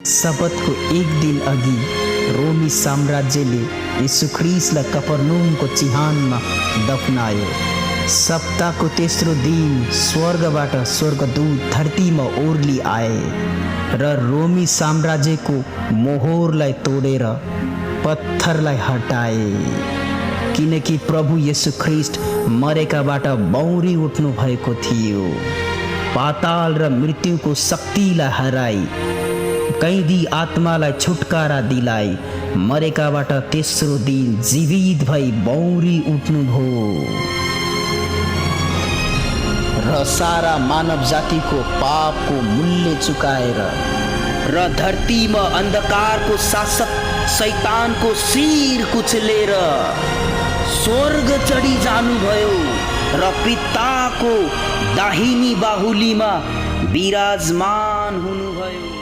शपथको एक दिन अघि रोमी साम्राज्यले यीशु ख्रिस्टलाई कफरनहुमको चिहानमा दफनायो। सप्ताहको तेस्रो दिन स्वर्गबाट स्वर्गदूत धरतीमा ओर्ली आए र रोमी साम्राज्यको मोहरलाई तोडेर पत्थरलाई हटाए, किनकि प्रभु येशू ख्रिस्ट मरेकाबाट बौरी उठ्नु भएको थियो। पाताल र मृत्युको शक्तिलाई हराई कैदी आत्मालाई छुटकारा दिलाई मरेकाबाट तेस्रो दिन जीवित भई बौरी उठ्नुभयो र सारा मानव जातिको पापको मूल्य चुकाएर र धरतीमा अन्धकारको शासक शैतानको शिर कुचलेर स्वर्ग चढी जानुभयो र पिताको दाहिनी बाहुलीमा विराजमान हुनुभयो।